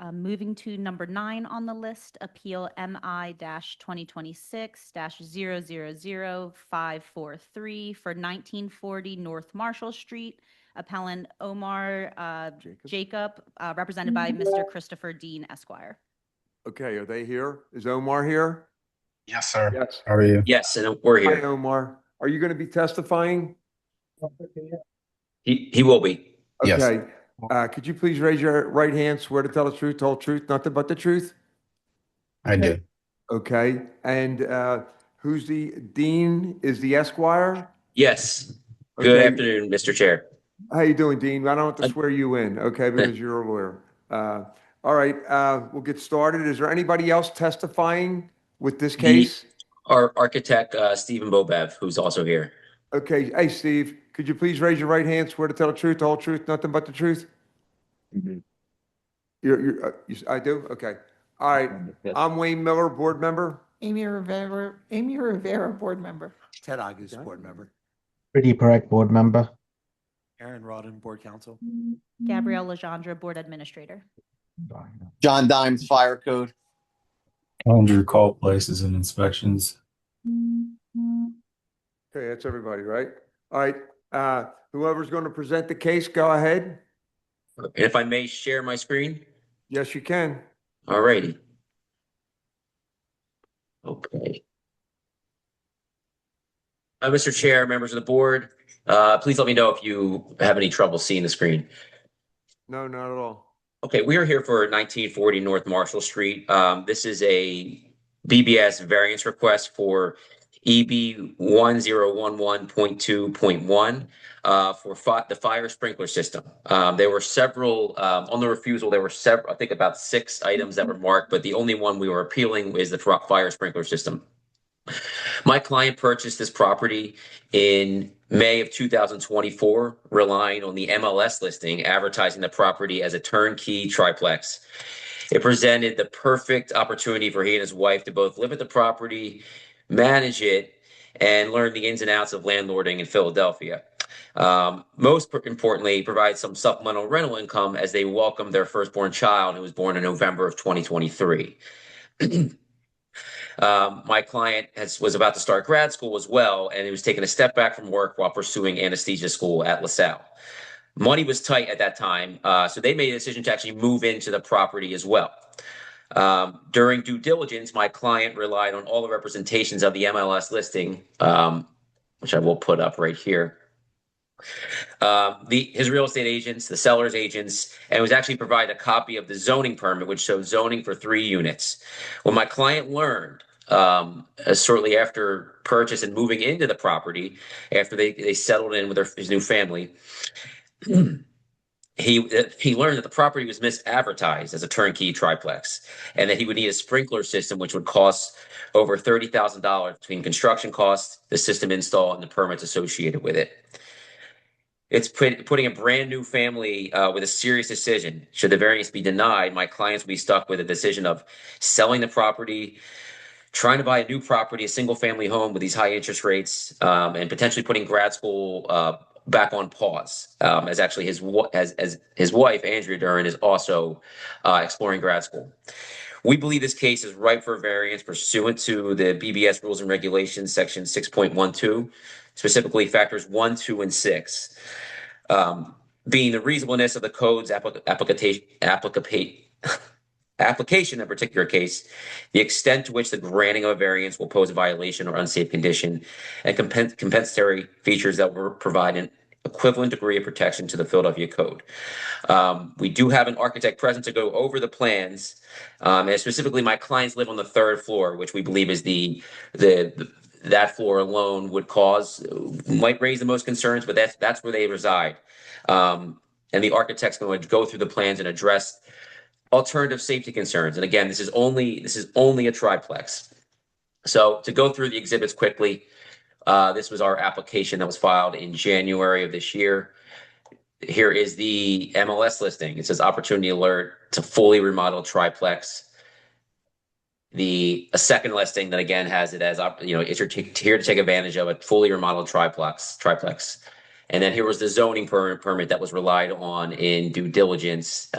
Moving to number 9 on the list, Appeal MI-2026-000543 for 1940 North Marshall Street. Appellant Omar Jacob, represented by Mr. Christopher Dean, Esquire. Okay, are they here? Is Omar here? Yes, sir. Yes. How are you? Yes, and we're Hi, here. Omar. Are you going to be testifying? He will be. Yes. Okay. Could you please raise your right hand, swear to tell the truth, whole truth, nothing but the truth? I do. Okay. And who's the Dean? Is the Esquire? Yes. Good Okay. afternoon, Mr. Chair. How you doing, Dean? I don't have to swear you in, okay, because you're a lawyer. All right, we'll get started. Is there anybody else testifying with this case? Our architect, Stephen Bobev, who's also here. Okay. Hey, Steve, could you please raise your right hand, swear to tell the truth, the whole truth, nothing but the truth? I do? Okay. All right. I'm Wayne Miller, board member. Amy Rivera, board member. Ted Agus, board member. Pretty correct, board member. Aaron Rodden, board counsel. Gabrielle Legendre, board administrator. John Dimes, fire code. Andrew Call places and inspections. Okay, that's everybody, right? All right. Whoever's going to present the case, go ahead. If I may share my screen. Yes, you can. All righty. Okay. Mr. Chair, members of the board, please let me know if you have any trouble seeing the screen. No, not at all. Okay, we are here for 1940 North Marshall Street. This is a BBS variance request for EB 1011.2.1 for the fire sprinkler system. There were several, on the refusal, there were several, I think about 6 items that were marked, but the only one we were appealing is the fire sprinkler system. My client purchased this property in May of 2024, relying on the MLS listing, advertising the property as a turnkey triplex. It presented the perfect opportunity for he and his wife to both live at the property, manage it, and learn the ins and outs of landlording in Philadelphia. Most importantly, provide some supplemental rental income as they welcome their firstborn child, who was born in November of 2023. My client was about to start grad school as well, and he was taking a step back from work while pursuing anesthesia school at LaSalle. Money was tight at that time, so they made a decision to actually move into the property as well. During due diligence, my client relied on all the representations of the MLS listing, which I will put up right here. His real estate agents, the seller's agents, and was actually provided a copy of the zoning permit, which shows zoning for 3 units. When my client learned, shortly after purchase and moving into the property, after they settled in with his new family, he learned that the property was misadvertised as a turnkey triplex, and that he would need a sprinkler system, which would cost over $30,000 between construction costs, the system install, and the permits associated with it. It's putting a brand new family with a serious decision. Should the variance be denied, my clients will be stuck with a decision of selling the property, trying to buy a new property, a single family home with these high interest rates, and potentially putting grad school back on pause, as actually his wife, Andrea Duran, is also exploring grad school. We believe this case is ripe for variance pursuant to the BBS rules and regulations, section 6.12, specifically factors 1, 2, and 6, being the reasonableness of the code's application in a particular case, the extent to which the granting of a variance will pose a violation or unsafe condition, and compensatory features that will provide an equivalent degree of protection to the Philadelphia Code. We do have an architect present to go over the plans, and specifically my clients live on the 3rd floor, which we believe is that floor alone might raise the most concerns, but that's where they reside. And the architect's going to go through the plans and address alternative safety concerns. And again, this is only a triplex. So to go through the exhibits quickly, this was our application that was filed in January of this year. Here is the MLS listing. It says opportunity alert to fully remodel triplex. A second listing that again has it as, it's here to take advantage of a fully remodeled triplex. And then here was the zoning permit that was relied on in due diligence,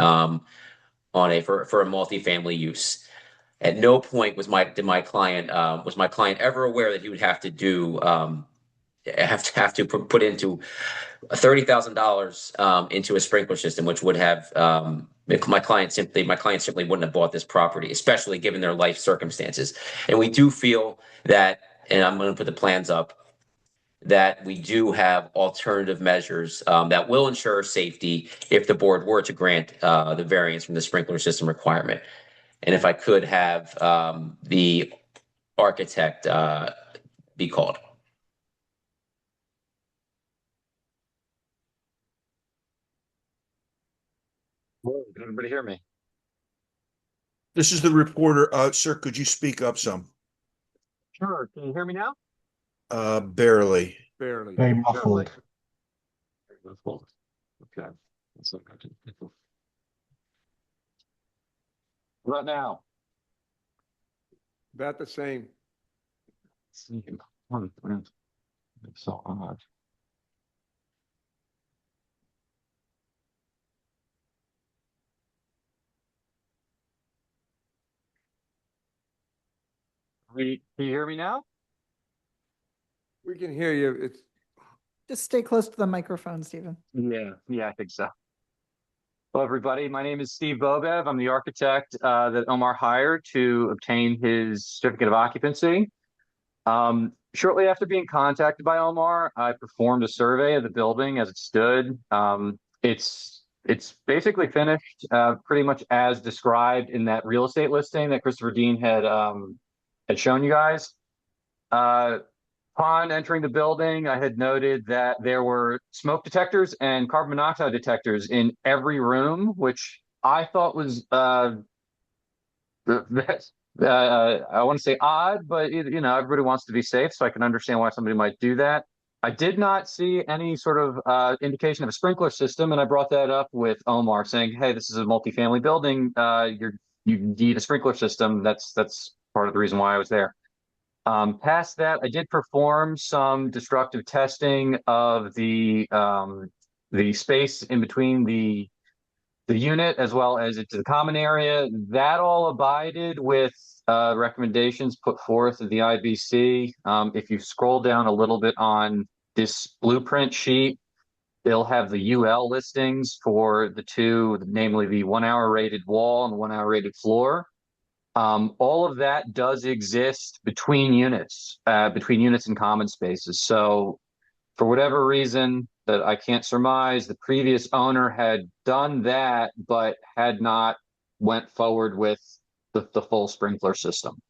for a multifamily use. At no point was my client ever aware that he would have to put into $30,000 into a sprinkler system, which would have my client simply wouldn't have bought this property, especially given their life circumstances. And we do feel that, and I'm going to put the plans up, that we do have alternative measures that will ensure safety if the board were to grant the variance from the sprinkler system requirement. And if I could have the architect be called. Whoa, can everybody hear me? This is the reporter. Sir, could you speak up some? Sure. Can you hear me now? Barely. Barely. Very muffled. Okay. What about now? About the same. So odd. Can you hear me now? We can hear you. It's Just stay close to the microphone, Stephen. Yeah, I think so. Hello, everybody. My name is Steve Bobev. I'm the architect that Omar hired to obtain his certificate of occupancy. Shortly after being contacted by Omar, I performed a survey of the building as it stood. It's basically finished pretty much as described in that real estate listing that Christopher Dean had shown you guys. Upon entering the building, I had noted that there were smoke detectors and carbon monoxide detectors in every room, which I thought was I want to say odd, but everybody wants to be safe, so I can understand why somebody might do that. I did not see any sort of indication of a sprinkler system, and I brought that up with Omar, saying, "Hey, this is a multifamily building. You need a sprinkler system." That's part of the reason why I was there. Past that, I did perform some destructive testing of the space in between the unit as well as into the common area. That all abided with recommendations put forth of the IBC. If you scroll down a little bit on this blueprint sheet, they'll have the UL listings for the two, namely the 1 hour rated wall and the 1 hour rated floor. All of that does exist between units and common spaces. So for whatever reason that I can't surmise, the previous owner had done that, but had not went forward with the full sprinkler system.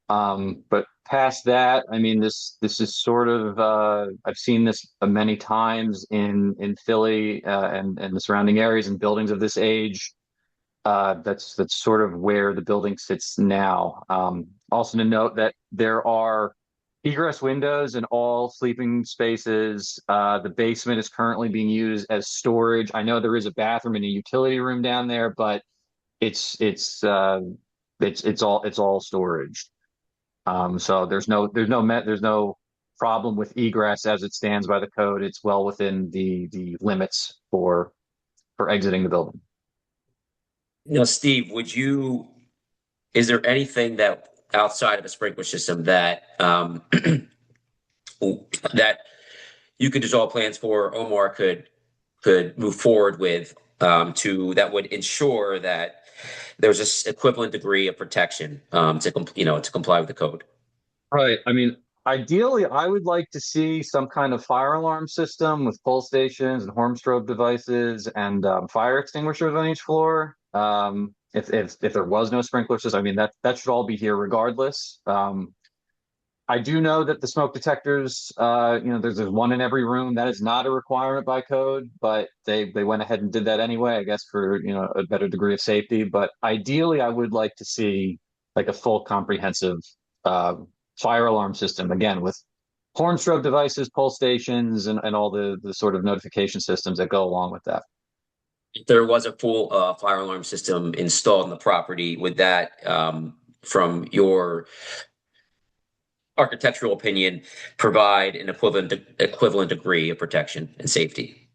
But past that, I mean, this is sort of, I've seen this many times in Philly and the surrounding areas and buildings of this age. That's sort of where the building sits now. Also to note that there are egress windows in all sleeping spaces. The basement is currently being used as storage. I know there is a bathroom and a utility room down there, but it's all storage. So there's no problem with egress as it stands by the code. It's well within the limits for exiting the building. Steve, is there anything that outside of a sprinkler system that that you could dissolve plans for, Omar could move forward with that would ensure that there's this equivalent degree of protection to comply with the code? Right. I mean, ideally, I would like to see some kind of fire alarm system with pull stations and horn strobe devices and fire extinguishers on each floor. If there was no sprinkler system, I mean that should all be here regardless. I do know that the smoke detectors, there's one in every room. That is not a requirement by code, but they went ahead and did that anyway, I guess, for a better degree of safety. But ideally, I would like to see like a full comprehensive fire alarm system, again, with horn strobe devices, pull stations, and all the sort of notification systems that go along with that. If there was a full fire alarm system installed on the property, would that, from your architectural opinion, provide an equivalent degree of protection and safety?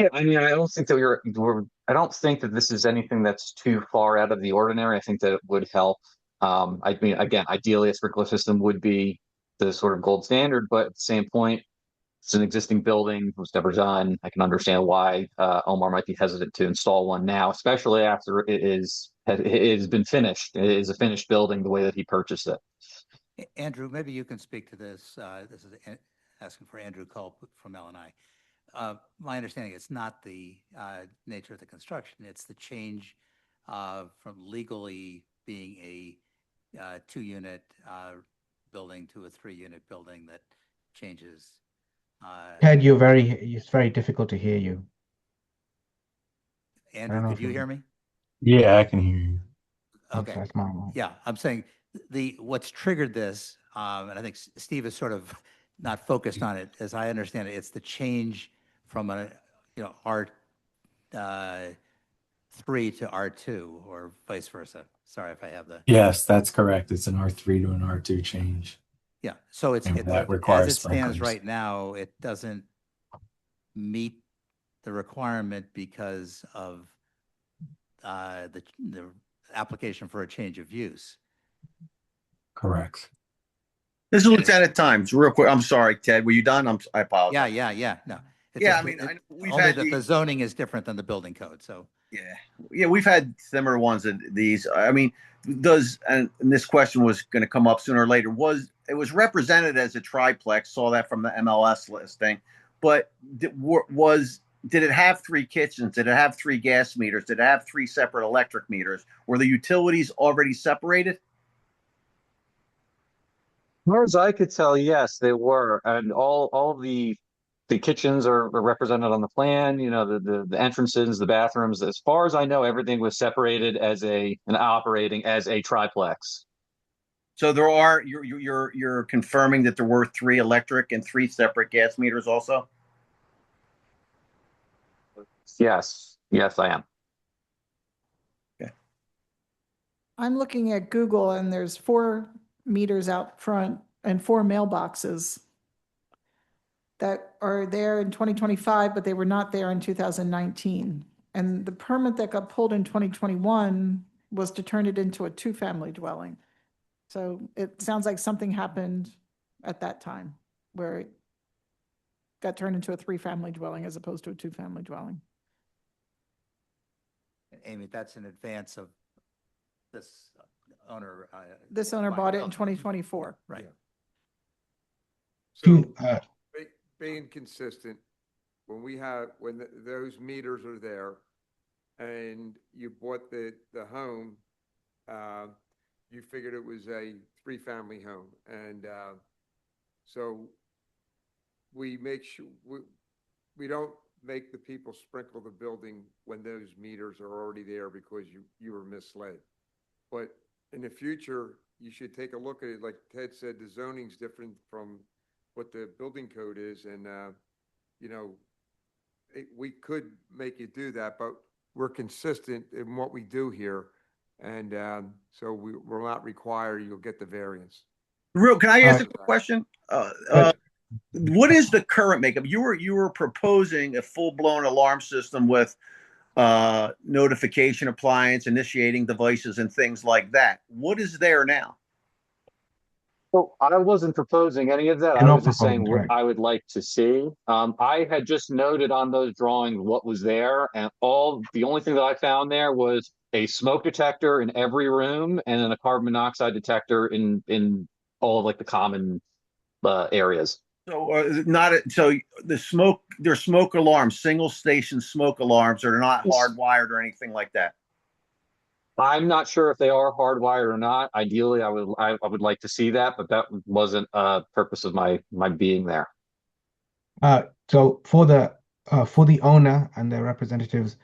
Yeah, I mean, I don't think that I don't think that this is anything that's too far out of the ordinary. I think that it would help. I mean, again, ideally, a sprinkler system would be the sort of gold standard, but at the same point, it's an existing building, it was never done. I can understand why Omar might be hesitant to install one now, especially after it has been finished. It is a finished building the way that he purchased it. Andrew, maybe you can speak to this. This is asking for Andrew Culp from LNI. My understanding, it's not the nature of the construction, it's the change from legally being a 2-unit building to a 3-unit building that changes. Ted, it's very difficult to hear you. I don't Andrew, know could if you you- hear me? Yeah, I can hear you. Okay. That's my fault. Yeah, I'm saying what's triggered this, and I think Steve is sort of not focused on it, as I understand it, it's the change from R3 to R2 or vice versa. Sorry if I have the, Yes, that's correct. It's an R3 to an R2 change. yeah. So And that as requires it stands sprinklers. right now, it doesn't meet the requirement because of the application for a change of use. Correct. This is Lieutenant Times, real quick. I'm sorry, Ted. Were you done? I apologize. Yeah, no. It's Yeah, just I mean, that we've only had that the these- zoning is different than the building code, so. Yeah, we've had similar ones in these. I mean, and this question was going to come up sooner or later. It was represented as a triplex? Saw that from the MLS listing, but did it have 3 kitchens? Did it have 3 gas meters? Did it have 3 separate electric meters? Were the utilities already separated? As far as I could tell, yes, they were, and all of the kitchens are represented on the plan. You know, the entrances, the bathrooms. As far as I know, everything was separated as and operating as a triplex. So you're confirming that there were 3 electric and 3 separate gas meters also? Yes, I am. I'm looking at Google and there's 4 meters out front and 4 mailboxes that are there in 2025, but they were not there in 2019. And the permit that got pulled in 2021 was to turn it into a 2-family dwelling. So it sounds like something happened at that time where it got turned into a 3-family dwelling as opposed to a 2-family dwelling. Amy, that's in advance of this owner. This owner bought it in 2024. Right. So Two, being consistent, when those meters are there and you bought the home, you figured it was a 3-family home. And so we make sure we don't make the people sprinkle the building when those meters are already there because you were misled. But in the future, you should take a look at it. Like Ted said, the zoning's different from what the building code is. And, we could make you do that, but we're consistent in what we do here. And so we're not required, you'll get the variance. Can I ask a question? What is the current makeup? You were proposing a full-blown alarm system with notification appliance, initiating devices, and things like that. What is there now? Well, I wasn't proposing any of that. You're I not was just saying proposing, what correct. I would like to see. I had just noted on those drawings what was there, and the only thing that I found there was a smoke detector in every room, and then a carbon monoxide detector in all of like the common areas. So there's smoke alarms, single station smoke alarms, are not hardwired or anything like that. I'm not sure if they are hardwired or not. Ideally, I would like to see that, but that wasn't a purpose of my being there. So for the owner and their representatives,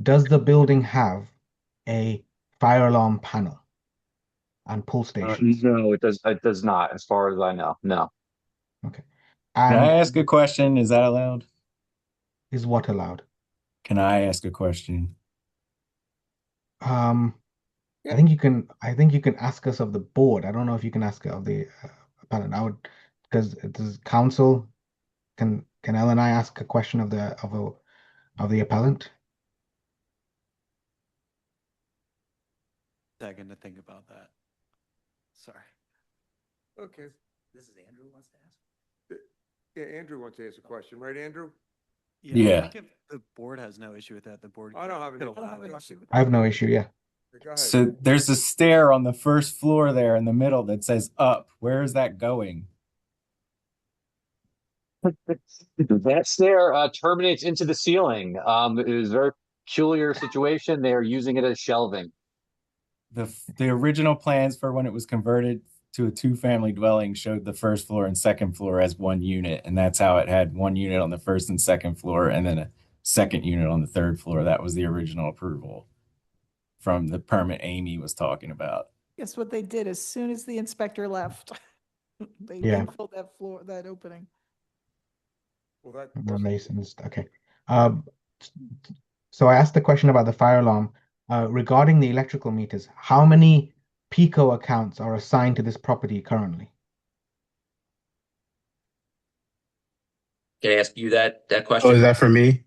does the building have a fire alarm panel and pull stations? No, it does not, as far as I know. No. Okay. Can I And ask a question? Is that allowed? is what allowed? Can I ask a question? I think you can ask us of the board. I don't know if you can ask of the panel. I would, because it is council. Can Ellen and I ask a question of of the appellant? Second to think about that. Sorry. Okay. This is Andrew wants to ask. Yeah, Andrew wants to ask a question, right, Andrew? Yeah. I think if the board has no issue with that, the board. I don't have could any. allow an it. issue with I have no issue, yeah. Go ahead. So there's a stair on the first floor there in the middle that says up. Where is that going? That stair terminates into the ceiling. It is a very peculiar situation. They are using it as shelving. The original plans for when it was converted to a two-family dwelling showed the first floor and second floor as one unit, and that's how it had one unit on the first and second floor and then a second unit on the third floor. That was the original approval from the permit Amy was talking about. Guess what they did as soon as the inspector left? They Yeah. filled that floor, that opening. Well, that The doesn't- Masons, okay. So I asked the question about the fire alarm. Regarding the electrical meters, how many Pico accounts are assigned to this property currently? Can I ask you that Oh, question? is that for me?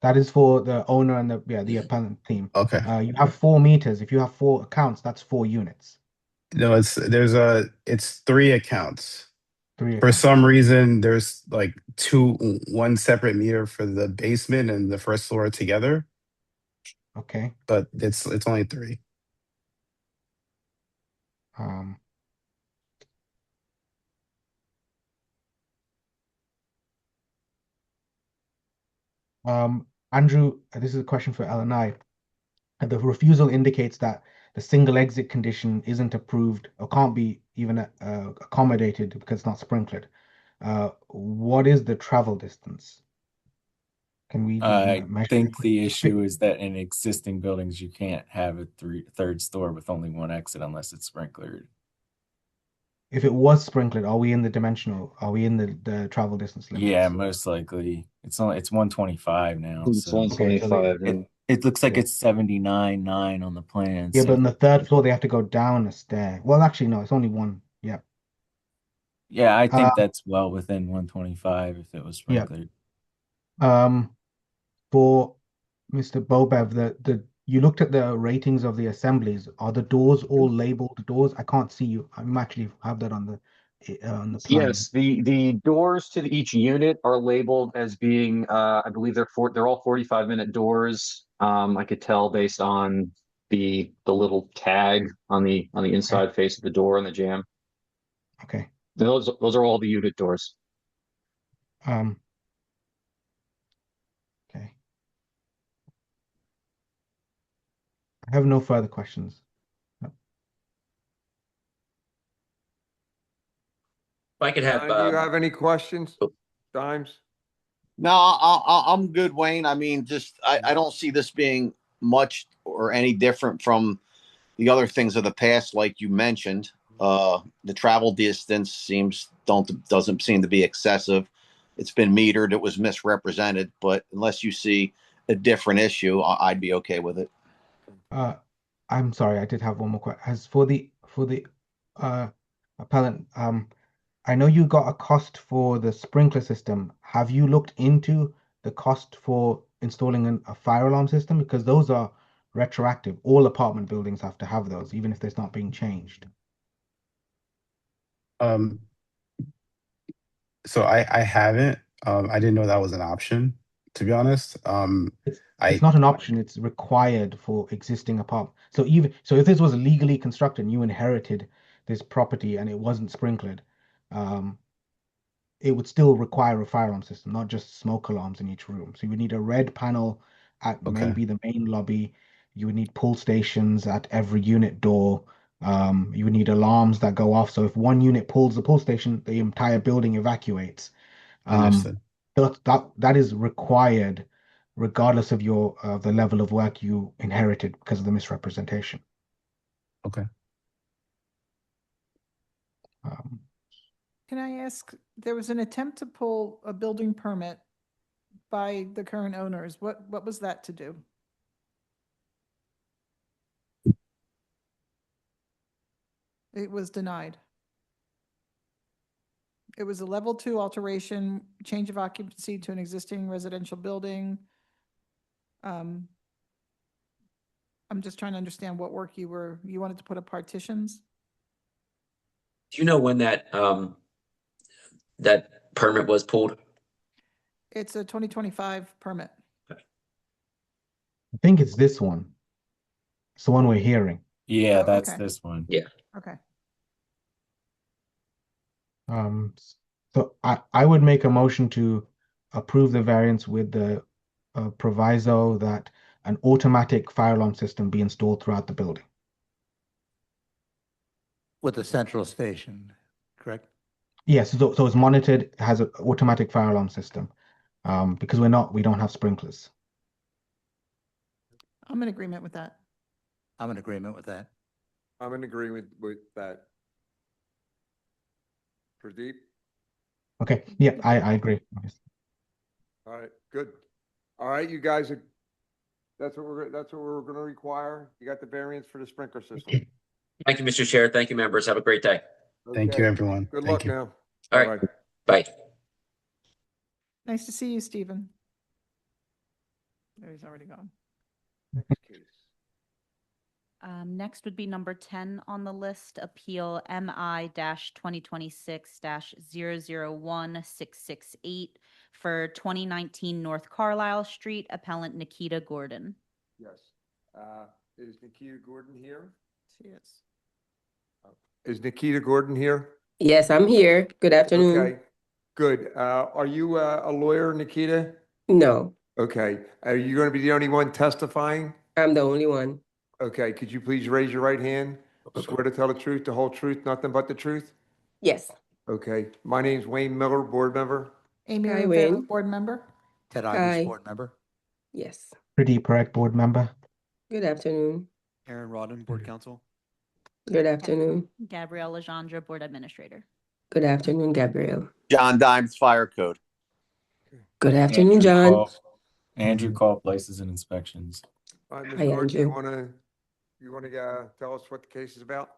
That is for the owner and the appellant team. Okay. You have 4 meters. If you have 4 accounts, that's 4 units. No, it's 3 accounts. 3 For accounts. some reason, there's like one separate meter for the basement and the first floor together, Okay. but it's only 3. Um, Andrew, this is a question for L&I. The refusal indicates that the single exit condition isn't approved or can't be even accommodated because it's not sprinkled. What is the travel distance? Can we I measure think it? the issue is that in existing buildings, you can't have a third store with only one exit unless it's sprinklered. If it was sprinkled, are we in the dimensional? Are we in the travel distance limits? Yeah, most likely. It's 125 now. It's So 125. it looks like Yeah. it's 79.9 on the plans. Yeah, so- but on the 3rd floor, they have to go down a stair. Well, actually, no, it's only one. Yeah. Yeah, I think that's well within 125 if it was Yeah. sprinkled. For Mr. Bobev, you looked at the ratings of the assemblies. Are the doors all labeled doors? I can't see you. I'm actually have that on the plan. Yes, the doors to each unit are labeled as being, I believe they're all 45-minute doors. I could tell based on the little tag on the inside face of the door and the jamb. Okay. Those are all the unit doors. Okay. I have no further questions. If I could have, Do you have any questions, Dimes? No, I'm good, Wayne. I mean, I don't see this being much or any different from the other things of the past, like you mentioned. The travel distance doesn't seem to be excessive. It's been metered. It was misrepresented, but unless you see a different issue, I'd be okay with it. I'm sorry, I did have one more question. As for the appellant, I know you got a cost for the sprinkler system. Have you looked into the cost for installing a fire alarm system? Because those are retroactive. All apartment buildings have to have those, even if it's not being changed. So I haven't. I didn't know that was an option, to be honest. It's not an option, it's required for existing apartment. So if this was legally constructed and you inherited this property and it wasn't sprinkled, it would still require a fire alarm system, not just smoke alarms in each room. So you would need a red panel at Okay. maybe the main lobby. You would need pull stations at every unit door. You would need alarms that go off. So if one unit pulls the pull station, the entire building evacuates. Understood. That is required regardless of the level of work you inherited because of the misrepresentation. Okay. Can I ask, there was an attempt to pull a building permit by the current owners. What was that to do? It was denied. It was a level 2 alteration, change of occupancy to an existing residential building. I'm just trying to understand what work you wanted to put up partitions? Do you know when that that permit was pulled? It's a 2025 permit. I think it's this one. It's the one we're hearing. Yeah, Oh, that's okay. this one. Yeah. Okay. So I would make a motion to approve the variance with the proviso that an automatic fire alarm system be installed throughout the building. With the central station, correct? Yes, so it's monitored, has an automatic fire alarm system. Because we don't have sprinklers. I'm in agreement with that. I'm in agreement with that. I'm in agreement with that. Pradeep? Okay, yeah, I agree. All right, good. All right, you guys, that's what we're gonna require. You got the variance for the sprinkler system. Thank you, Mr. Chair. Thank you, members. Have a great day. Thank you, Okay. everyone. Good Thank luck you. now. All right. Bye-bye. Bye. Nice to see you, Stephen. There, he's already gone. Next case. Next would be number 10 on the list, Appeal MI-2026-001668 for 2019 North Carlisle Street, appellant Nikita Gordon. Yes. Is Nikita Gordon here? She is. Is Nikita Gordon here? Yes, I'm here. Good afternoon. Okay, good. Are you a lawyer, Nikita? No, Okay. Are you going to be the only one testifying? I'm the only one. Okay, could you please raise your right hand? Swear to tell the truth, the whole truth, nothing but the truth? Yes. Okay, my name's Wayne Miller, board member. Amy Hi, Rivera, Wayne. board member. Ted Hi. Ivers, board member. Yes. Pretty correct, board member. Good afternoon. Aaron Rodden, board counsel. Good afternoon. Gabrielle Legendre, Board Administrator. Good afternoon, Gabrielle. John Dimes Fire Code. Good afternoon, Andrew John. Call- Andrew Call Places and Inspections. All right, Ms. Hi, Gordon, Andrew. you want to tell us what the case is about?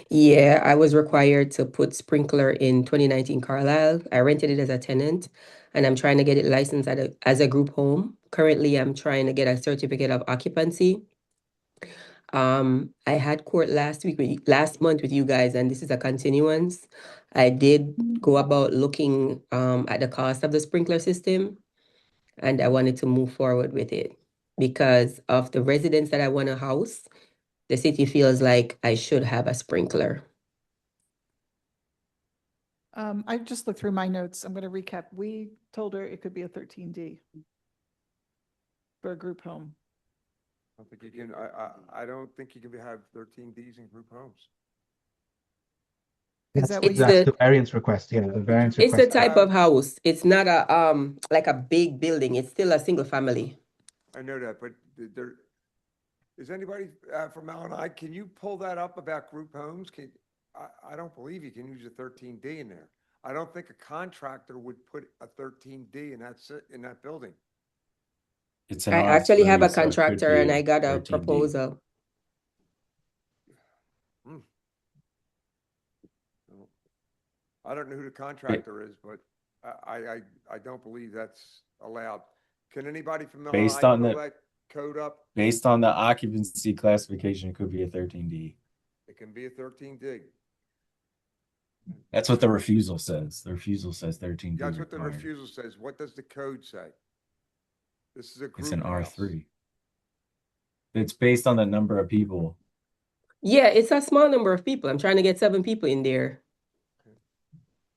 Yeah, I was required to put sprinkler in 2019 Carlisle. I rented it as a tenant and I'm trying to get it licensed as a group home. Currently, I'm trying to get a certificate of occupancy. I had court last month with you guys, and this is a continuance. I did go about looking at the cost of the sprinkler system, and I wanted to move forward with it because of the residents that I want to house. The city feels like I should have a sprinkler. I just looked through my notes. I'm going to recap. We told her it could be a 13D for a group home. I don't think you can, I don't think you can have 13 Ds in group homes. Is that what It's you? That's the- the variance request, yeah, the variance It's the request. type of house. It's not a like a big building. It's still a single family. I know that, but there, is anybody from L&I, can you pull that up about group homes? I don't believe you can use a 13D in there. I don't think a contractor would put a 13D in that building. It's an I actually have a R3, so it could contractor be and I got a 13D. proposal. I don't know who the contractor is, but I don't believe that's allowed. Can anybody from L&I Based on pull the- that code up? Based on the occupancy classification, it could be a 13D. It can be a 13D. That's what the refusal says. The refusal says 13D. That's what the required. refusal says. What does the code say? This is a group It's an house. R3. It's based on the number of people. Yeah, it's a small number of people. I'm trying to get 7 people in there.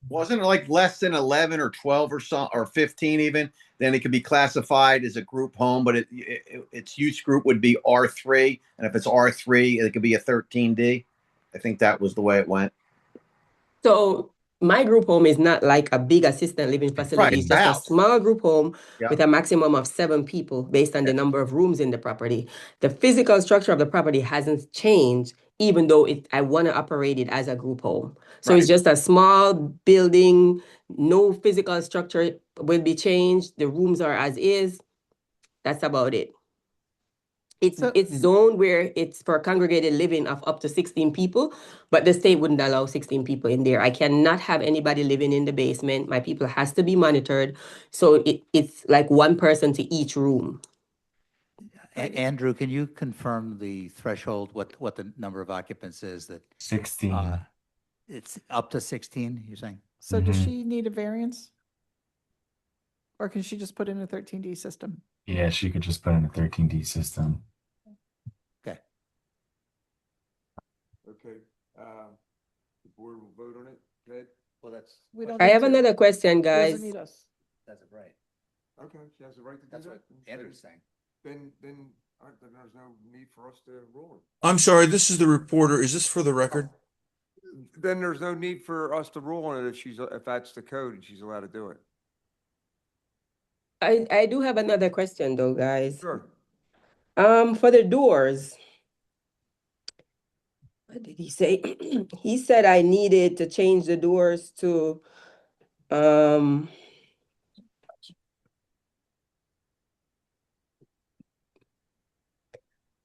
Wasn't it like less than 11 or 12 or 15 even? Then it could be classified as a group home, but its use group would be R3. And if it's R3, it could be a 13D. I think that was the way it went. So my group home is not like a big assistant living facility. Right, It's it's a just a house. small group home Yeah. with a maximum of 7 people based on the number of rooms in the property. The physical structure of the property hasn't changed, even though I want to operate it as a group home. So it's Right. just a small building, no physical structure will be changed. The rooms are as is. That's about it. It's zoned where it's for congregated living of up to 16 people, but the state wouldn't allow 16 people in there. I cannot have anybody living in the basement. My people has to be monitored. So it's like one person to each room. Andrew, can you confirm the threshold, what the number of occupants is that 16. it's up to 16, you're saying? So does Mhm. she need a variance? Or can she just put in a 13D system? Yeah, she could just put in a 13D system. Okay. Okay, the board will vote on it, Ted? Well, that's. We don't I need have to. another question, She guys. doesn't need us. That's it, right. Okay, she has the right to do That's that. what Andrew's saying. Then, then there's no need for us to rule I'm sorry, this is the reporter. Is this for the record? it. Then there's no need for us to rule on it if that's the code and she's allowed to do it. I do have another question though, guys. Sure. For the doors. What did he say? He said I needed to change the doors to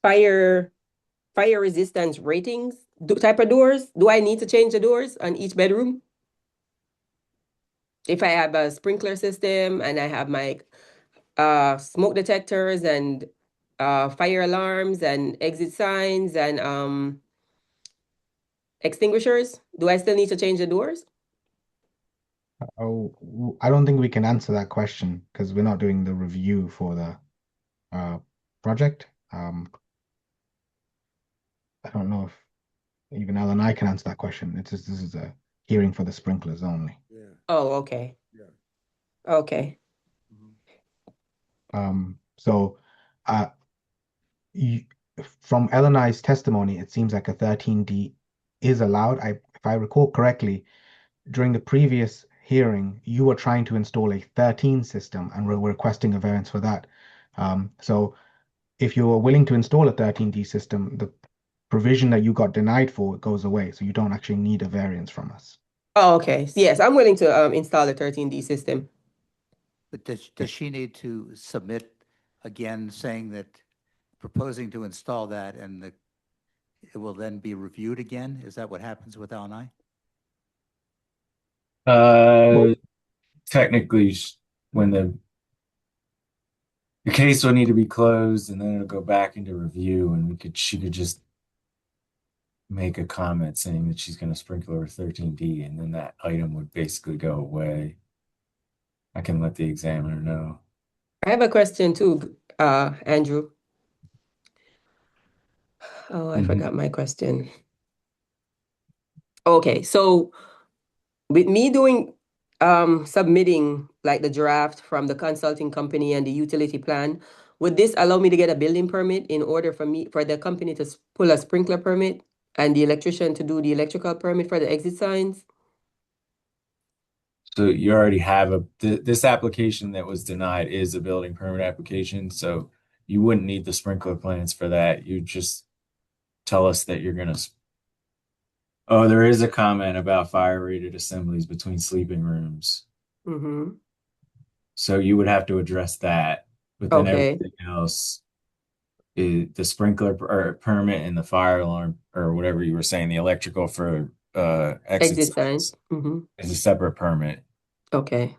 fire resistance ratings type of doors. Do I need to change the doors on each bedroom? If I have a sprinkler system and I have my smoke detectors and fire alarms and exit signs and extinguishers, do I still need to change the doors? Oh, I don't think we can answer that question because we're not doing the review for the project. I don't know if even Alan and I can answer that question. It's just, this is a hearing for the sprinklers only. Yeah. Oh, okay. Yeah. Okay. So from Ellen and I's testimony, it seems like a 13D is allowed. If I recall correctly, during the previous hearing, you were trying to install a 13 system and were requesting a variance for that. So if you're willing to install a 13D system, the provision that you got denied for goes away. So you don't actually need a variance from us. Oh, okay. Yes, I'm willing to install the 13D system. But does she need to submit again saying that proposing to install that and it will then be reviewed again? Is that what happens with L&I? Technically, when the case will need to be closed, and then it'll go back into review, and she could just make a comment saying that she's going to sprinkle her 13D, and then that item would basically go away. I can let the examiner know. I have a question too, Andrew. Oh, I forgot my question. Okay, so with me doing submitting like the draft from the consulting company and the utility plan, would this allow me to get a building permit in order for the company to pull a sprinkler permit and the electrician to do the electrical permit for the exit signs? So you already have this application that was denied is a building permit application, so you wouldn't need the sprinkler plans for that. You just tell us that you're gonna. Oh, there is a comment about fire rated assemblies between sleeping rooms. Mm-hmm. So you would have to address that, but then everything else is the sprinkler permit and the fire alarm or whatever you were saying, the electrical for exit signs is a separate permit. Okay.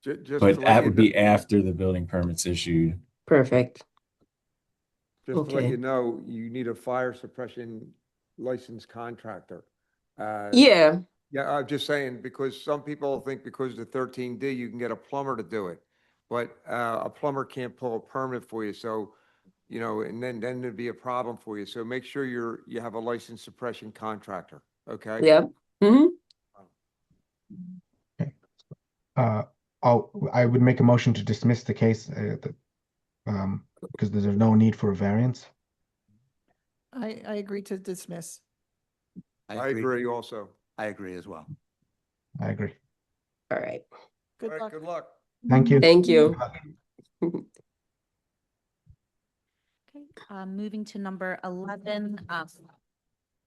But that would be after the building permit's issued. Perfect. Just to let you know, you need a fire suppression licensed contractor. Yeah. Yeah, I'm just saying, because some people think because of the 13D, you can get a plumber to do it. But a plumber can't pull a permit for you, so, you know, and then there'd be a problem for you. So make sure you have a licensed suppression contractor, okay? Yeah. Mm-hmm. I would make a motion to dismiss the case because there's no need for a variance. I agree to dismiss. I agree also. I agree as well. I agree. All right. Good luck. Good luck. Thank you. Thank you. Okay, moving to number 11.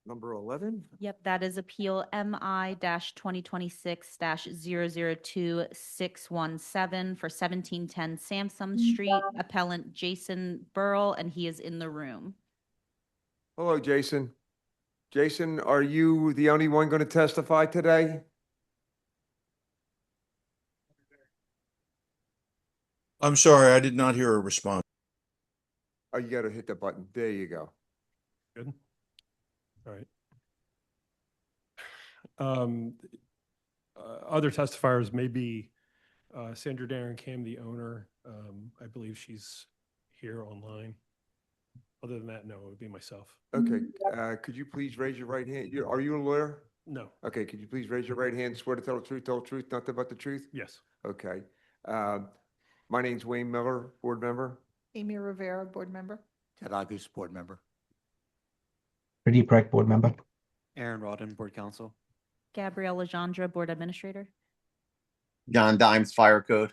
Number 11? Yep, that is appeal MI-2026-002617 for 1710 Samsung Street, appellant Jason Burrell, and he is in the room. Hello, Jason. Jason, are you the only one going to testify today? I'm sorry, I did not hear a response. Oh, you gotta hit the button. There you go. Good. All right. Um, Other testifiers may be Sandra Darren Kim, the owner. I believe she's here online. Other than that, no, it would be myself. Okay, could you please raise your right hand? Are you a lawyer? No, Okay, could you please raise your right hand, swear to tell the truth, nothing but the truth? yes. Okay. My name's Wayne Miller, board member. Amy Rivera, board member. Ted August, board member. Pradeep Rec, board member. Aaron Rodden, board counsel. Gabrielle Legendre, board administrator. John Dimes, Fire Code.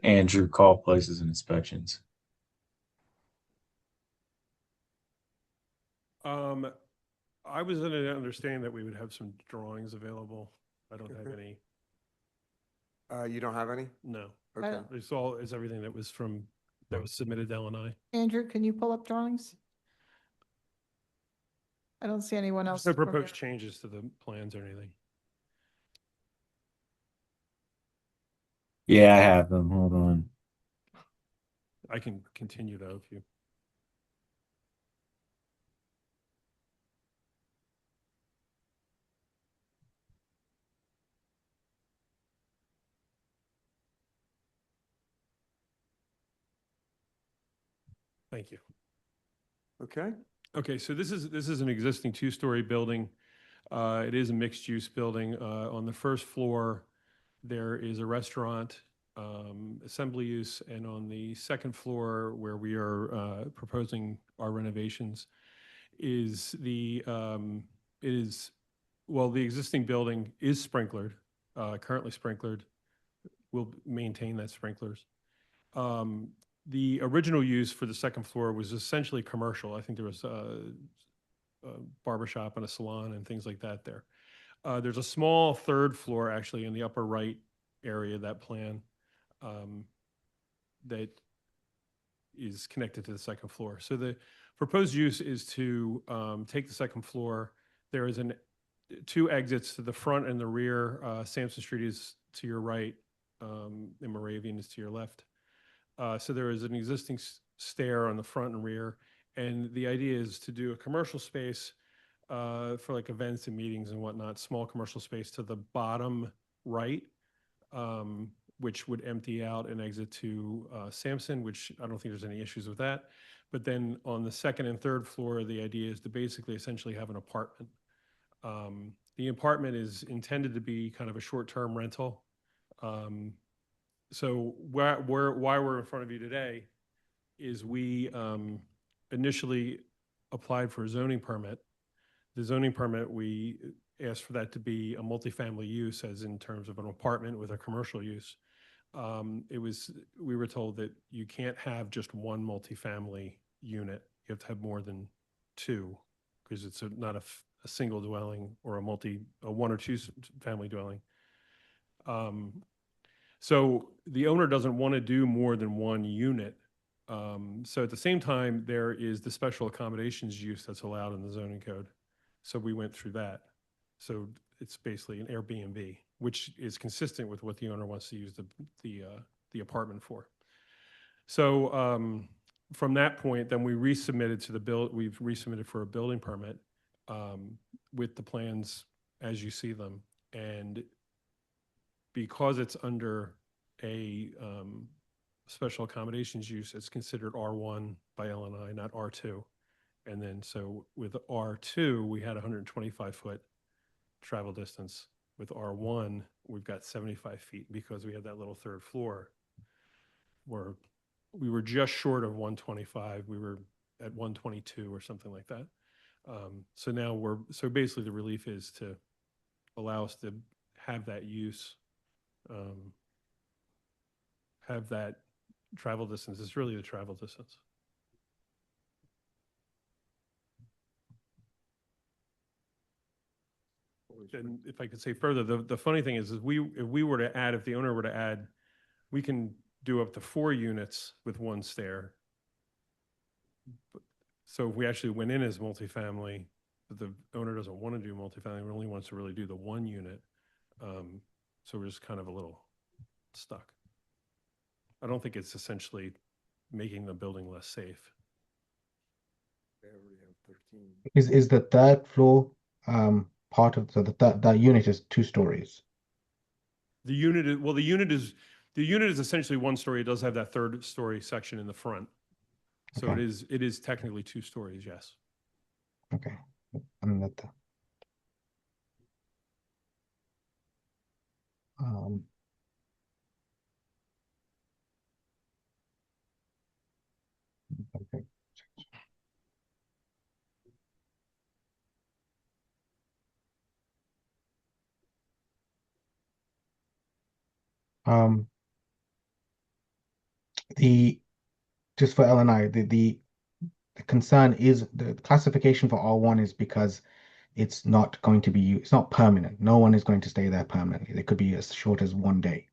Andrew Call Places and Inspections. I was under the understanding that we would have some drawings available. I don't have any. You don't have any? No. Okay. It's everything that was submitted to LNI. Andrew, can you pull up drawings? I don't see anyone else. No from proposed there. changes to the plans or anything. Yeah, I have them. Hold on. I can continue though if you. Thank you. Okay. Okay, so this is an existing two-story building. It is a mixed-use building. On the first floor, there is a restaurant, assembly use, and on the second floor, where we are proposing our renovations, is the existing building is sprinklered, currently sprinklered. We'll maintain that sprinklers. The original use for the second floor was essentially commercial. I think there was a barbershop and a salon and things like that there. There's a small third floor actually in the upper right area of that plan that is connected to the second floor. So the proposed use is to take the second floor. There is two exits to the front and the rear. Sampson Street is to your right, and Moravian is to your left. So there is an existing stair on the front and rear, and the idea is to do a commercial space for like events and meetings and whatnot, small commercial space to the bottom right, which would empty out and exit to Sampson, which I don't think there's any issues with that. But then on the second and third floor, the idea is to basically essentially have an apartment. The apartment is intended to be kind of a short-term rental. So why we're in front of you today is we initially applied for a zoning permit. The zoning permit, we asked for that to be a multifamily use, as in terms of an apartment with a commercial use. We were told that you can't have just one multifamily unit. You have to have more than two, because it's not a single dwelling or a one or two family dwelling. So the owner doesn't want to do more than one unit. So at the same time, there is the special accommodations use that's allowed in the zoning code. So we went through that. So it's basically an Airbnb, which is consistent with what the owner wants to use the apartment for. So from that point, then we've resubmitted for a building permit with the plans as you see them. And because it's under a special accommodations use, it's considered R1 by LNI, not R2. And then so with R2, we had 125-foot travel distance. With R1, we've got 75 feet because we have that little third floor where we were just short of 125. We were at 122 or something like that. So now so basically the relief is to allow us to have that use, have that travel distance. It's really the travel distance. And if I could say further, the funny thing is if the owner were to add, we can do up to 4 units with one stair. So if we actually went in as multifamily, but the owner doesn't want to do multifamily, he only wants to really do the 1 unit. So we're just kind of a little stuck. I don't think it's essentially making the building less safe. They already have 13. Is the third floor part of that unit is 2 stories? The unit is, well, the unit is essentially 1 story. It does have that 3rd story section in the front. So Okay. it is technically 2 stories, yes. Okay. And that um okay. Um the just for LNI, the concern is the classification for R1 is because it's not going to be, it's not permanent. No one is going to stay there permanently. It could be as short as 1 day.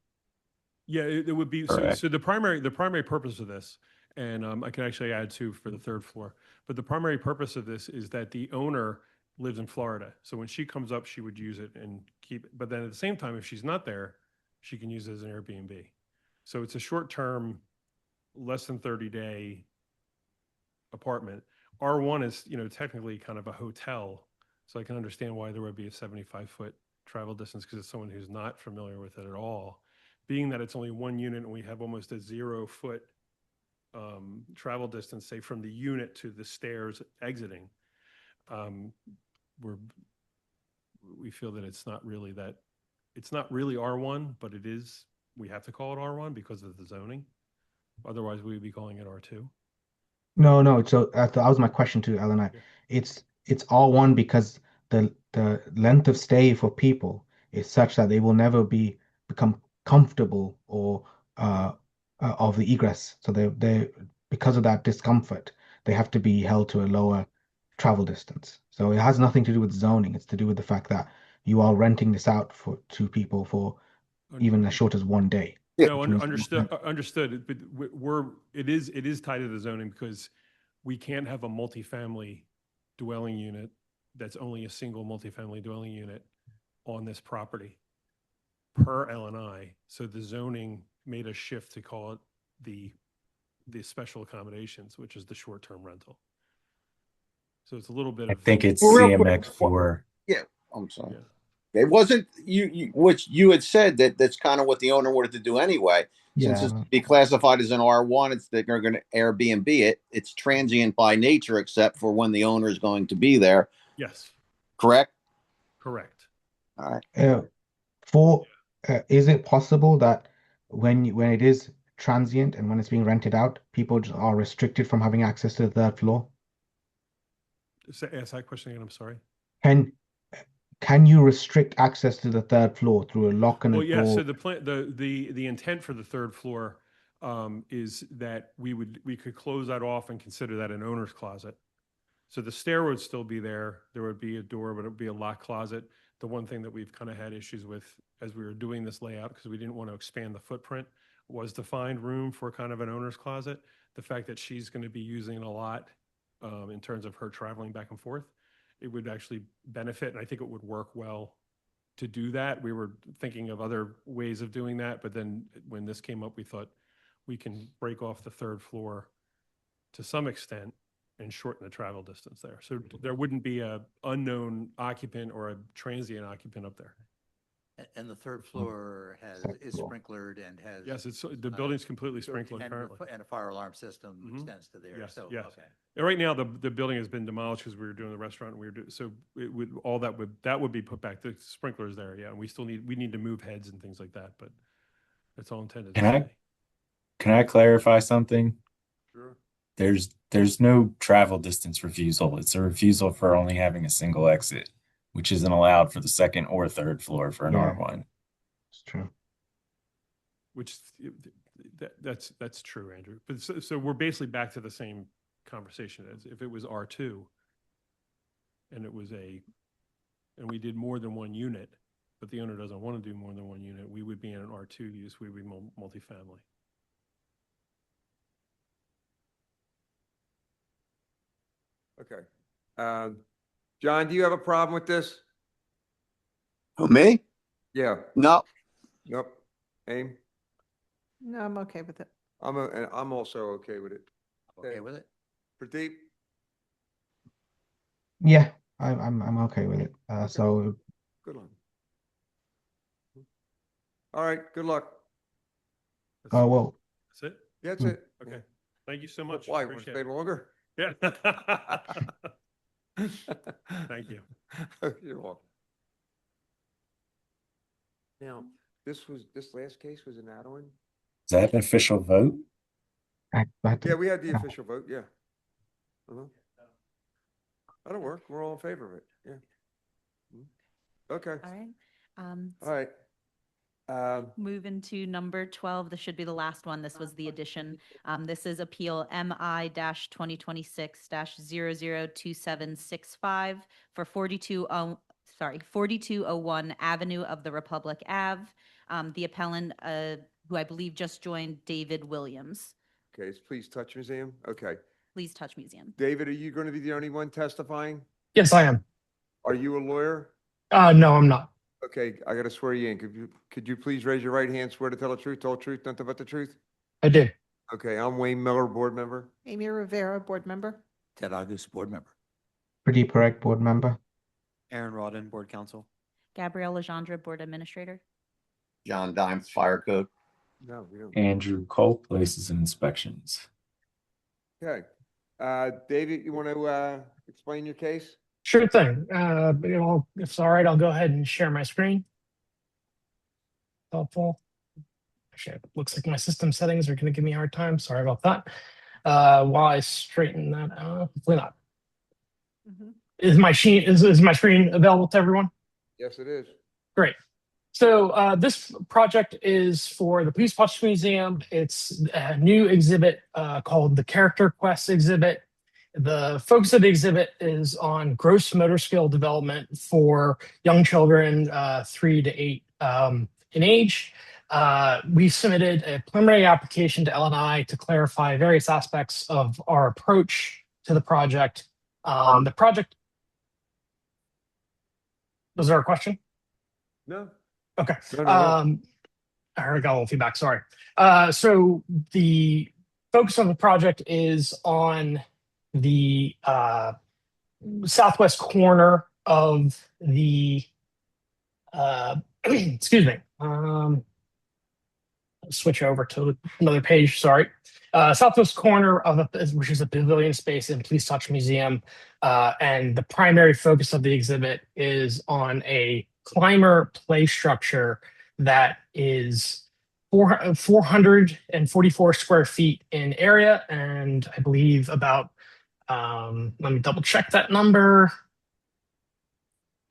Yeah, it would be, so, Correct. so the primary purpose of this, and I can actually add 2 for the 3rd floor, but the primary purpose of this is that the owner lives in Florida. So when she comes up, she would use it and keep it. But then at the same time, if she's not there, she can use it as an Airbnb. So it's a short-term, less than 30-day apartment. R1 is, technically kind of a hotel. So I can understand why there would be a 75-foot travel distance because it's someone who's not familiar with it at all. Being that it's only 1 unit and we have almost a 0-foot travel distance, say from the unit to the stairs exiting, we feel that it's not really R1, but it is, we have to call it R1 because of the zoning. Otherwise, we would be calling it R2. No. So that was my question to LNI. Yeah. It's R1 because the length of stay for people is such that they will never become comfortable or of the egress. So they because of that discomfort, they have to be held to a lower travel distance. So it has nothing to do with zoning. It's to do with the fact that you are renting this out to people for even as short as 1 day. No, which means- understood. But it is tied to the zoning because we can't have a multifamily dwelling unit that's only a single multifamily dwelling unit on this property per LNI. So the zoning made a shift to call it the special accommodations, which is the short-term rental. So it's a little bit I of. think it's Well, real quick, CMX4. Yeah, I'm sorry. Yeah. It wasn't which you had said that's kind of what the owner wanted to do anyway. Since Yeah. it's be classified as an R1, it's that they're going to Airbnb it. It's transient by nature, except for when the owner is going to be there. Yes, Correct? correct. All right. Is it possible that when it is transient and when it's being rented out, people just are restricted from having access to the 3rd floor? Ask that question again, I'm sorry. Can you restrict access to the 3rd floor through a lock and a Well, yeah, door? so the intent for the 3rd floor is that we could close that off and consider that an owner's closet. So the stair would still be there. There would be a door, but it would be a locked closet. The one thing that we've kind of had issues with as we were doing this layout, because we didn't want to expand the footprint, was to find room for kind of an owner's closet. The fact that she's going to be using it a lot in terms of her traveling back and forth, it would actually benefit, and I think it would work well to do that. We were thinking of other ways of doing that, but then when this came up, we thought we can break off the 3rd floor to some extent and shorten the travel distance there. So there wouldn't be a unknown occupant or a transient occupant up there. And the 3rd floor is sprinklered and has. Yes, the building's completely sprinkled currently. And a fire alarm system extends to there. Yes, So, yes. okay. And right now, the building has been demolished because we were doing the restaurant. So it would, all that would be put back. The sprinklers there, yeah. And we need to move heads and things like that, but it's all intended to stay. Can I clarify something? Sure. There's no travel distance refusal. It's a refusal for only having a single exit, which isn't allowed for the 2nd or 3rd floor for an Yeah. R1. It's true. Which that's true, Andrew. But so we're basically back to the same conversation as if it was R2 and we did more than 1 unit, but the owner doesn't want to do more than 1 unit, we would be in an R2 use, we would be multifamily. Okay. John, do you have a problem with this? Who, me? Yeah. No. Nope. Aim? No, I'm okay with it. I'm also okay with it. Okay with it? Pradeep? Yeah, I'm okay with it. So Good luck. All right, good luck. well, That's it? Yeah, that's Hmm. it. Okay. Thank you so much. Why, want to Appreciate stay it. longer? Yeah. Thank you. You're welcome. Now, this last case was an add-on? Is that an official vote? Yeah, we had the official vote, yeah. Uh-huh. That'll work. We're all in favor of it, yeah. Okay, All right. all right. Moving to number 12, this should be the last one. This was the addition. This is Appeal MI-2026-002765 for 4201 Avenue of the Republic Ave. The appellant, who I believe just joined, David Williams. Okay, it's Please Touch Museum, okay. Please Touch Museum. David, are you going to be the only one testifying? Yes, I am. Are you a lawyer? No, I'm not. Okay, I got to swear you in. Could you please raise your right hand, swear to tell the truth, whole truth, nothing but the truth? I do. Okay, I'm Wayne Miller, board member. Amy Rivera, board member. Ted August, board member. Pretty correct, board member. Aaron Rodden, board counsel. Gabrielle Legendre, board administrator. John Dimes, fire code. No, we don't. Andrew Cole, places and inspections. Okay. David, you want to explain your case? Sure thing. If it's all right, I'll go ahead and share my screen. Helpful. Actually, it looks like my system settings are going to give me a hard time. Sorry about that. While I straighten that out, hopefully not. Is my screen available to everyone? Yes, it is. Great. So this project is for the Please Touch Museum. It's a new exhibit called the Character Quest exhibit. The focus of the exhibit is on gross motor skill development for young children 3 to 8 in age. We submitted a preliminary application to LNI to clarify various aspects of our approach to the project. The project. Was there a question? No. Okay. No. I heard I got a little feedback. Sorry. So the focus of the project is on the southwest corner of the excuse me. Switch over to another page. Sorry. Southwest corner of which is a pavilion space in Please Touch Museum, and the primary focus of the exhibit is on a climber play structure that is 444 square feet in area, and I believe about let me double check that number,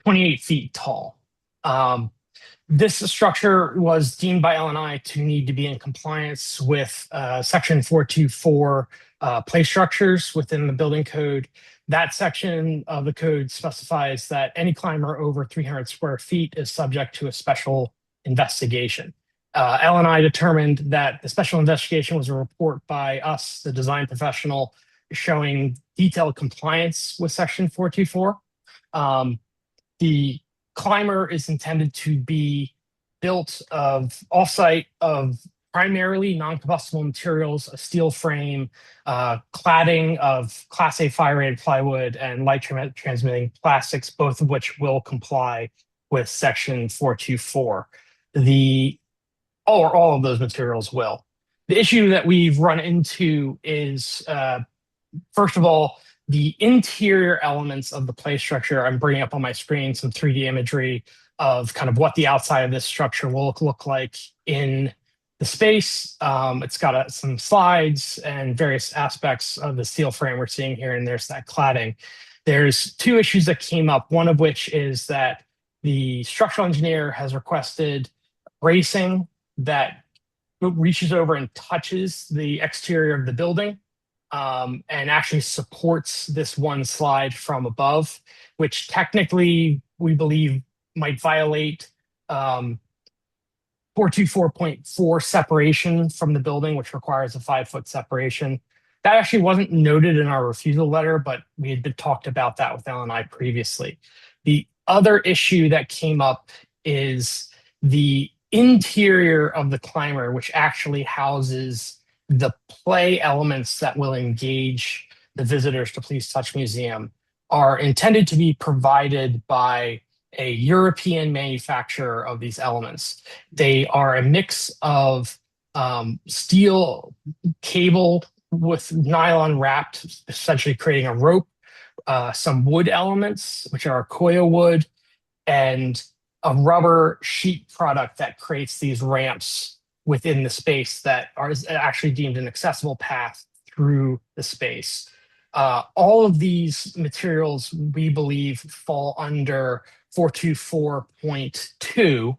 28 feet tall. This structure was deemed by LNI to need to be in compliance with Section 424 play structures within the building code. That section of the code specifies that any climber over 300 square feet is subject to a special investigation. LNI determined that the special investigation was a report by us, the design professional, showing detailed compliance with Section 424. The climber is intended to be built of offsite of primarily non-combustible materials, a steel frame, cladding of Class A fire-rated plywood, and light transmitting plastics, both of which will comply with Section 424. All of those materials will. The issue that we've run into is, first of all, the interior elements of the play structure. I'm bringing up on my screen some 3D imagery of kind of what the outside of this structure will look like in the space. It's got some slides and various aspects of the steel frame we're seeing here, and there's that cladding. There's two issues that came up, one of which is that the structural engineer has requested bracing that reaches over and touches the exterior of the building. And actually supports this one slide from above, which technically we believe might violate 424.4 separation from the building, which requires a 5-foot separation. That actually wasn't noted in our refusal letter, but we had been talked about that with LNI previously. The other issue that came up is the interior of the climber, which actually houses the play elements that will engage the visitors to Please Touch Museum, are intended to be provided by a European manufacturer of these elements. They are a mix of steel cable with nylon wrapped, essentially creating a rope, some wood elements, which are Koya wood, and a rubber sheet product that creates these ramps within the space that are actually deemed an accessible path through the space. All of these materials, we believe, fall under 424.2,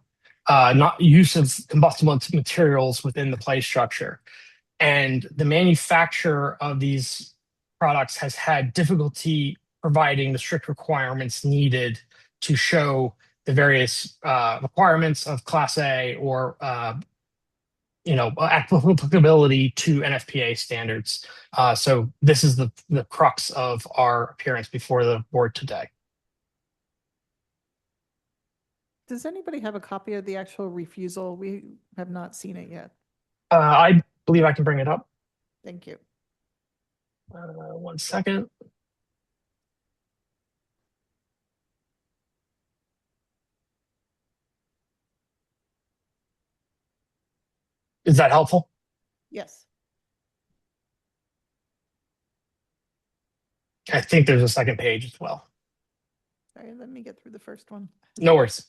not use of combustible materials within the play structure. And the manufacturer of these products has had difficulty providing the strict requirements needed to show the various requirements of Class A or applicability to NFPA standards. So this is the crux of our appearance before the board today. Does anybody have a copy of the actual refusal? We have not seen it yet. I believe I can bring it up. Thank you. 1 second. Is that helpful? Yes. I think there's a second page as well. Sorry, let me get through the first one. No worries.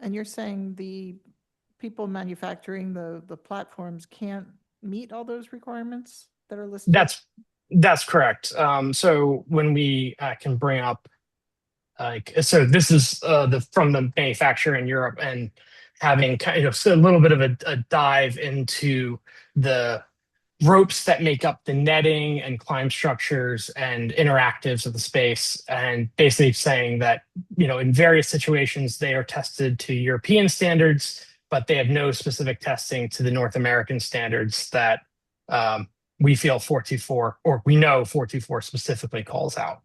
And you're saying the people manufacturing the platforms can't meet all those requirements that are listed? That's correct. So when we can bring up, so this is from the manufacturer in Europe, and having kind of a little bit of a dive into the ropes that make up the netting and climb structures and interactives of the space, and basically saying that, in various situations, they are tested to European standards, but they have no specific testing to the North American standards that we feel 424, or we know 424 specifically calls out.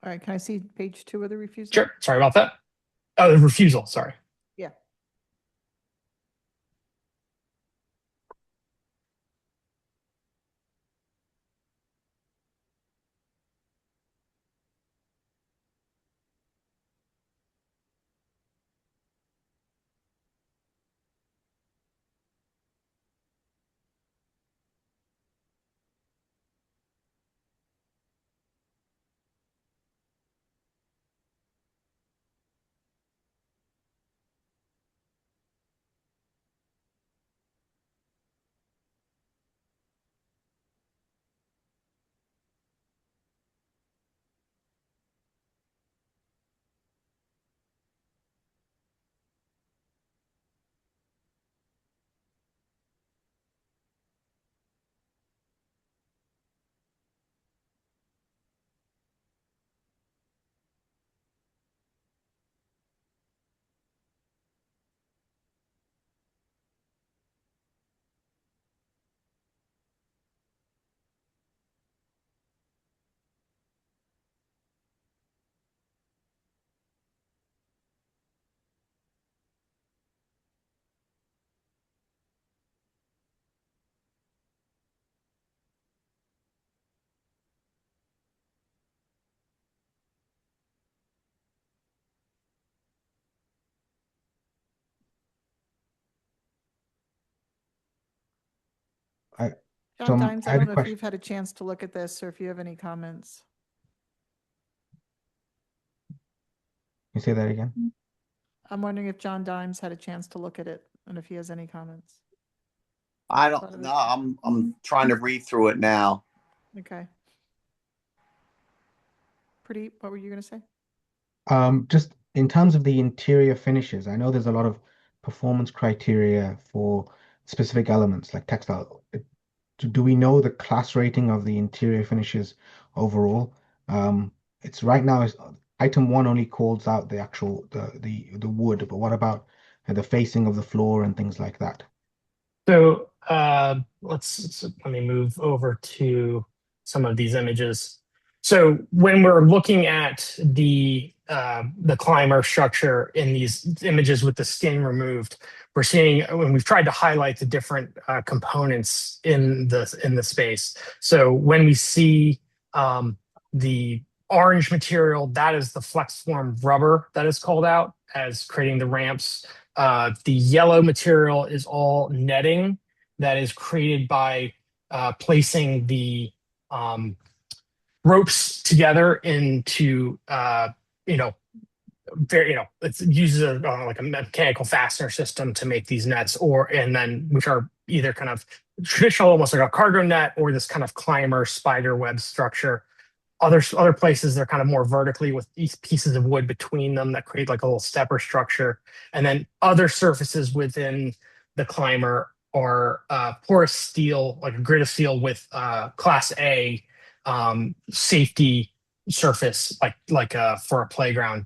All right, can I see page 2 of the refusal? Sure, sorry about that. Oh, the refusal, sorry. Yeah. John Dimes, I had a don't know if question. you've had a chance to look at this or if you have any comments. Can you say that again? I'm wondering if John Dimes had a chance to look at it and if he has any comments. I don't know. I'm trying to read through it now. Okay. Pradeep, what were you going to say? Just in terms of the interior finishes, I know there's a lot of performance criteria for specific elements like textile? Do we know the class rating of the interior finishes overall? It's right now, item 1 only calls out the actual the wood, but what about the facing of the floor and things like that? So let me move over to some of these images. So when we're looking at the climber structure in these images with the skin removed, we're seeing when we've tried to highlight the different components in the space. So when we see the orange material, that is the flex form rubber that is called out as creating the ramps. The yellow material is all netting that is created by placing the ropes together into it uses like a mechanical fastener system to make these nets, and then which are either kind of traditional, almost like a cargo net, or this kind of climber spider web structure. Other places they're kind of more vertically with these pieces of wood between them that create like a little stepper structure. And then other surfaces within the climber are porous steel, like a grid of steel with class A safety surface, like for a playground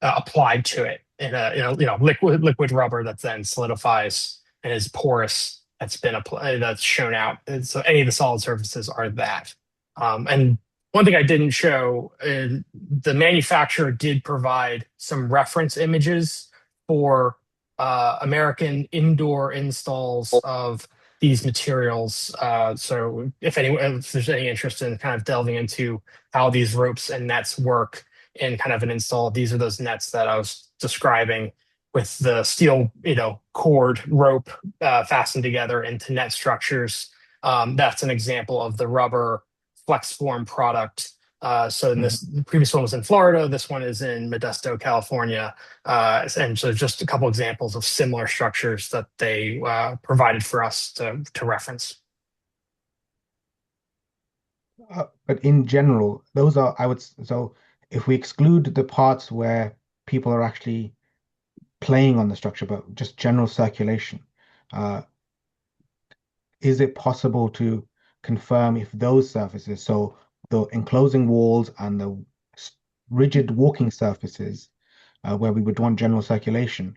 applied to it in a liquid rubber that then solidifies and is porous. That's shown out. And so any of the solid surfaces are that. And one thing I didn't show, the manufacturer did provide some reference images for American indoor installs of these materials. So if there's any interest in kind of delving into how these ropes and nets work in kind of an install, these are those nets that I was describing with the steel, cord rope fastened together into net structures. That's an example of the rubber flex form product. So the previous one was in Florida. This one is in Modesto, California. And so just a couple examples of similar structures that they provided for us to reference. But in general, those are, so if we exclude the parts where people are actually playing on the structure, but just general circulation, is it possible to confirm if those surfaces, so the enclosing walls and the rigid walking surfaces where we would want general circulation,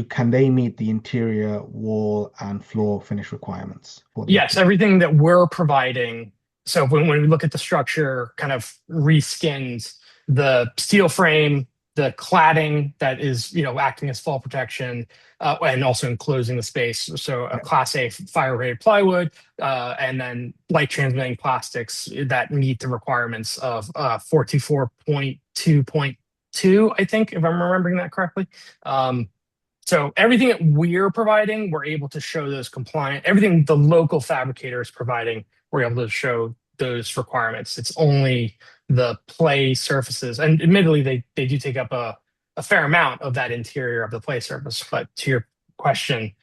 can they meet the interior wall and floor finish requirements? Yes, everything that we're providing. So when we look at the structure, kind of reskinned the steel frame, the cladding that is, acting as fall protection, and also enclosing the space. So a Class A fire-rated plywood, and then light transmitting plastics that meet the requirements of 424.2.2, I think, if I'm remembering that correctly. So everything that we're providing, we're able to show those compliant. Everything the local fabricator is providing, we're able to show those requirements. It's only the play surfaces, and admittedly they do take up a fair amount of that interior of the play surface, but to your question,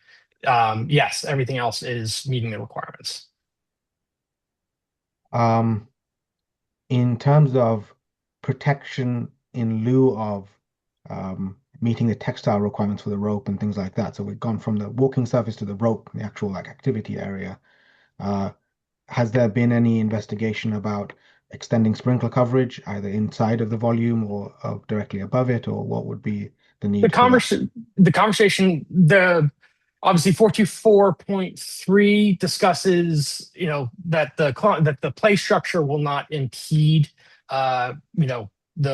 yes, everything else is meeting the requirements. In terms of protection in lieu of meeting the textile requirements for the rope and things like that, so we've gone from the walking surface to the rope, the actual activity area, has there been any investigation about extending sprinkler coverage either inside of the volume or directly above it, or what would be the need? The conversation, obviously 424.3 discusses, that the play structure will not impede, the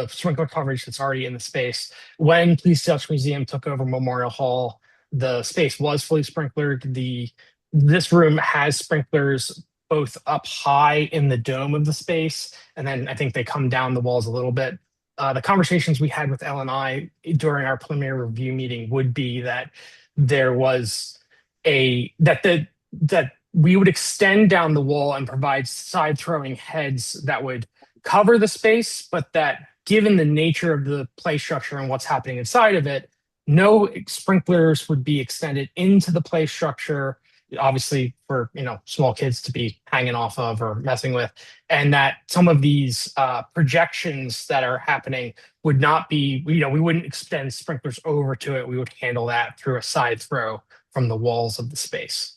sprinkler coverage that's already in the space. When Police Industrial Museum took over Memorial Hall, the space was fully sprinklered. This room has sprinklers both up high in the dome of the space, and then I think they come down the walls a little bit. The conversations we had with LNI during our preliminary review meeting would be that there was that we would extend down the wall and provide side throwing heads that would cover the space, but that given the nature of the play structure and what's happening inside of it, no sprinklers would be extended into the play structure, obviously for, small kids to be hanging off of or messing with. And that some of these projections that are happening would not be, we wouldn't extend sprinklers over to it. We would handle that through a side throw from the walls of the space.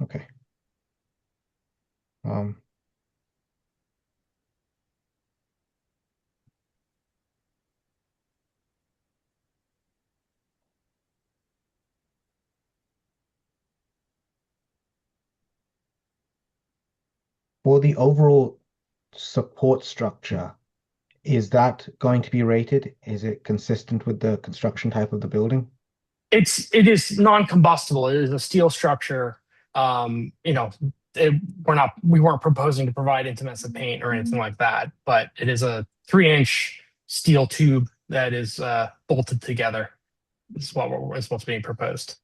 Okay. For the overall support structure, is that going to be rated? Is it consistent with the construction type of the building? It is non-combustible. It is a steel structure. We weren't proposing to provide intumescent paint or anything like that, but it is a 3-inch steel tube that is bolted together. Is what's being proposed.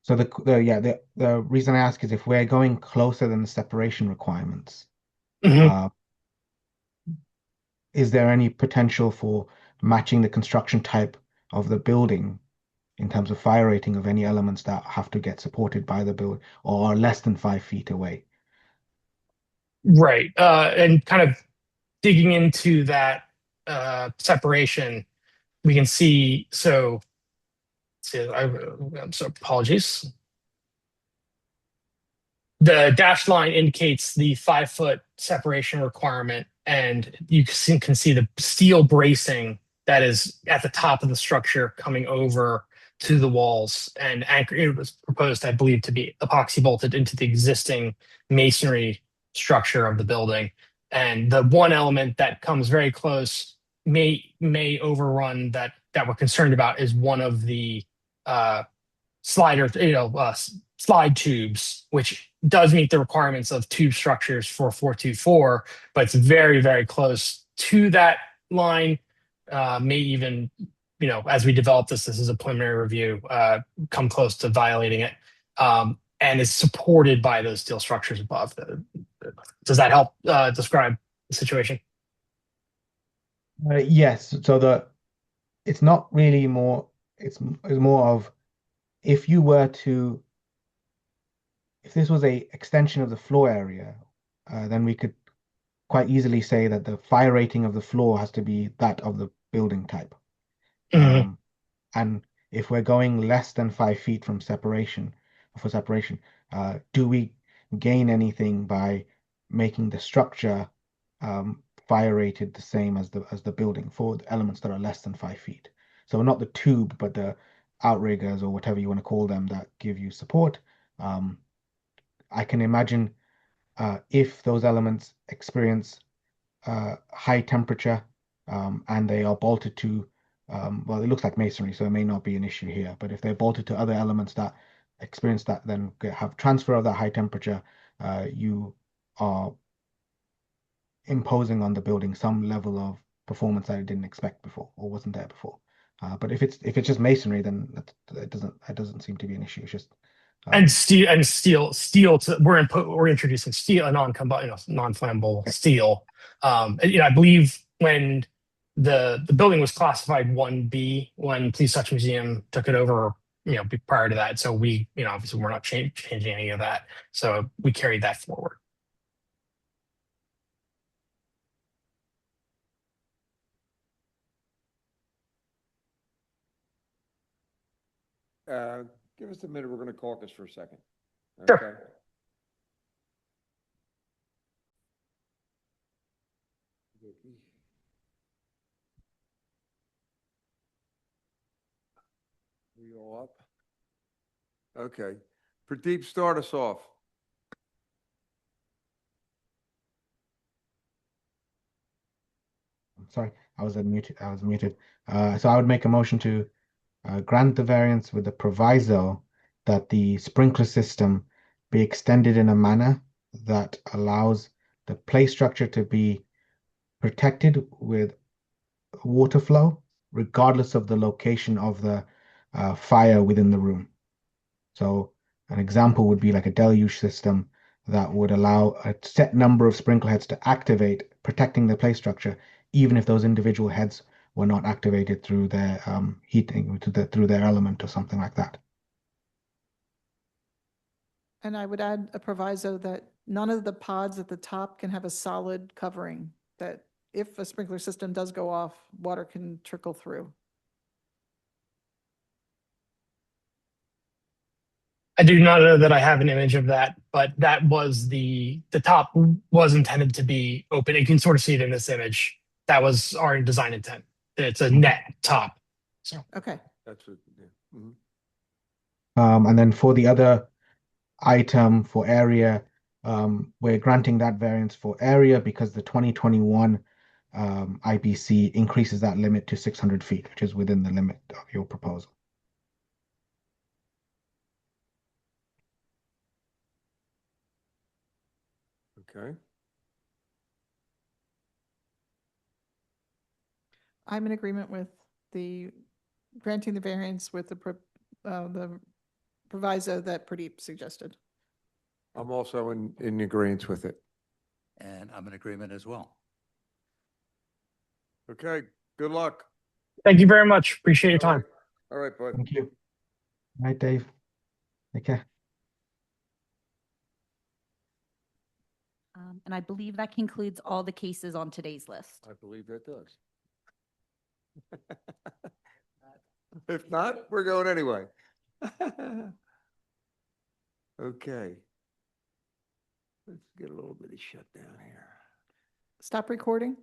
So the reason I ask is if we're going closer than the separation requirements, is there any potential for matching the construction type of the building in terms of fire rating of any elements that have to get supported by the building or are less than 5 feet away? Right. And kind of digging into that separation, we can see, apologies. The dashed line indicates the 5-foot separation requirement, and you can see the steel bracing that is at the top of the structure coming over to the walls, and it was proposed, I believe, to be epoxy bolted into the existing masonry structure of the building. And the one element that comes very close may overrun that we're concerned about is one of the slide tubes, which does meet the requirements of tube structures for 424, but it's very, very close to that line. May even, as we develop this is a preliminary review, come close to violating it, and is supported by those steel structures above. Does that help describe the situation? Yes. So it's not really more. It's more of if this was a extension of the floor area, then we could quite easily say that the fire rating of the floor has to be that of the building type. And if we're going less than 5 feet from separation, do we gain anything by making the structure fire rated the same as the building for the elements that are less than 5 feet? So not the tube, but the outriggers or whatever you want to call them that give you support. I can imagine if those elements experience high temperature and they are bolted to, well, it looks like masonry, so it may not be an issue here, but if they're bolted to other elements that experience that, then have transfer of that high temperature, you are imposing on the building some level of performance that it didn't expect before or wasn't there before. But if it's just masonry, then that doesn't seem to be an issue. It's just and steel. We're introducing steel, a non-flammable steel. I believe when the building was classified 1B when Police Touch Museum took it over, prior to that. So we, obviously we're not changing any of that. So we carried that forward. Give us a minute. We're going to caucus for a second. Sure. Okay. We all up? Okay. Pradeep, start us off. I'm sorry, I was muted. So I would make a motion to grant the variance with the proviso that the sprinkler system be extended in a manner that allows the play structure to be protected with water flow, regardless of the location of the fire within the room. So an example would be like a deluge system that would allow a set number of sprinkler heads to activate, protecting the play structure, even if those individual heads were not activated through their heating, through their element or something like that. And I would add a proviso that none of the pods at the top can have a solid covering, that if a sprinkler system does go off, water can trickle through. I do not know that I have an image of that, but that was the top was intended to be open. You can sort of see it in this image. That was our design intent. It's a net top. So Okay. That's what, yeah. Mhm. And then for the other item for area, we're granting that variance for area because the 2021 IBC increases that limit to 600 feet, which is within the limit of your proposal. Okay. I'm in agreement with the granting the variance with the proviso that Pradeep suggested. I'm also in agreement with it. And I'm in agreement as well. Okay, good luck. thank you very much. Appreciate your time. All right, bud. Thank you. All right, Dave. Take care. And I believe that concludes all the cases on today's list. I believe that does. If not, we're going anyway. Okay. Let's get a little bit of shutdown here. Stop recording.